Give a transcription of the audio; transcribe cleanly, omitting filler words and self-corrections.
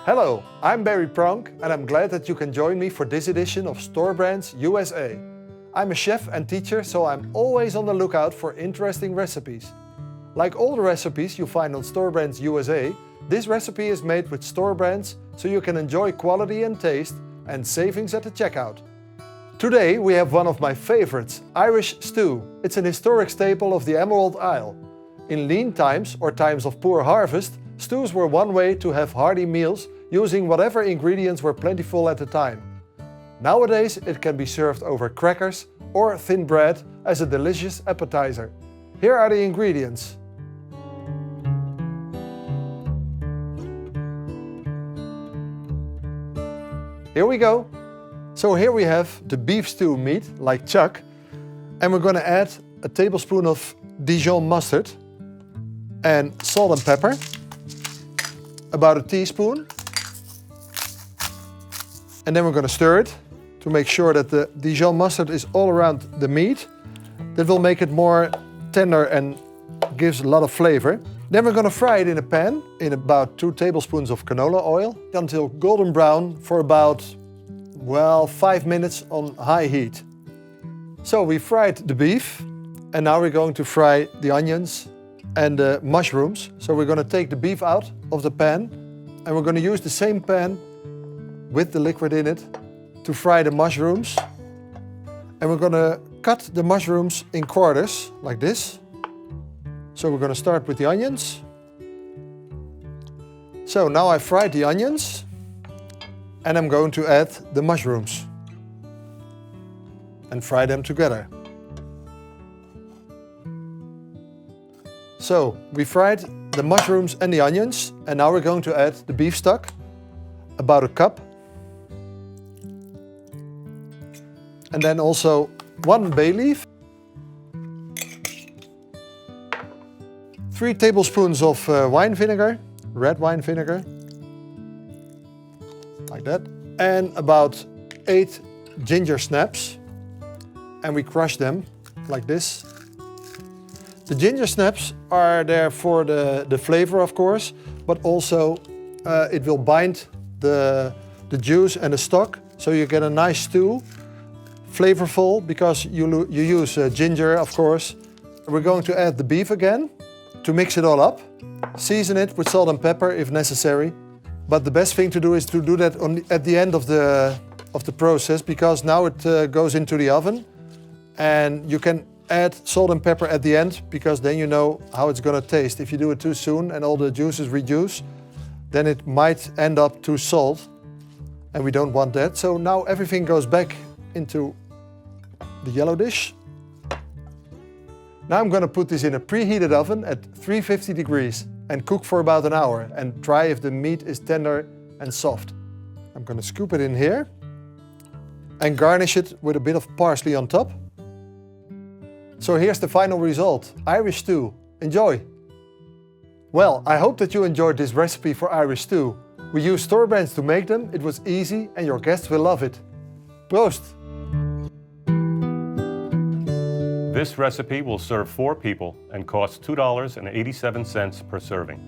Hello, I'm Barry Pronk and I'm glad that you can join me for this edition of Store Brands USA. I'm a chef and teacher, so I'm always on the lookout for interesting recipes. Like all the recipes you find on Store Brands USA, this recipe is made with store brands so you can enjoy quality and taste and savings at the checkout. Today we have one of my favorites, Irish stew. It's an historic staple of the Emerald Isle. In lean times or times of poor harvest, stews were one way to have hearty meals using whatever ingredients were plentiful at the time. Nowadays it can be served over crackers or thin bread as a delicious appetizer. Here are the ingredients. Here we go. So here we have the beef stew meat, like chuck, and we're going to add a tablespoon of Dijon mustard and salt and pepper, about a teaspoon. And then we're going to stir it to make sure that the Dijon mustard is all around the meat. That will make it more tender and gives a lot of flavor. Then we're going to fry it in a pan in about 2 tablespoons of canola oil until golden brown for about, 5 minutes on high heat. So we fried the beef and now we're going to fry the onions and the mushrooms. So we're going to take the beef out of the pan and we're going to use the same pan with the liquid in it to fry the mushrooms. And we're going to cut the mushrooms in quarters like this. So we're going to start with the onions. So now I fried the onions and I'm going to add the mushrooms and fry them together. So we fried the mushrooms and the onions and now we're going to add the beef stock, about a cup. And then also 1 bay leaf, 3 tablespoons of wine vinegar, red wine vinegar, like that, and about 8 ginger snaps, and we crush them like this. The ginger snaps are there for the flavor, of course, but also it will bind the juice and the stock, so you get a nice stew, flavorful because you use ginger, of course. We're going to add the beef again to mix it all up. Season it with salt and pepper if necessary. But the best thing to do is to do that at the end of the process, because now it goes into the oven and you can add salt and pepper at the end because then you know how it's going to taste. If you do it too soon and all the juices reduce, then it might end up too salt and we don't want that. So now everything goes back into the yellow dish. Now I'm going to put this in a preheated oven at 350 degrees and cook for about an hour and try if the meat is tender and soft. I'm going to scoop it in here and garnish it with a bit of parsley on top. So here's the final result, Irish stew. Enjoy! Well, I hope that you enjoyed this recipe for Irish stew. We use store brands to make them, it was easy and your guests will love it. Proost! This recipe will serve 4 people and costs $2.87 per serving.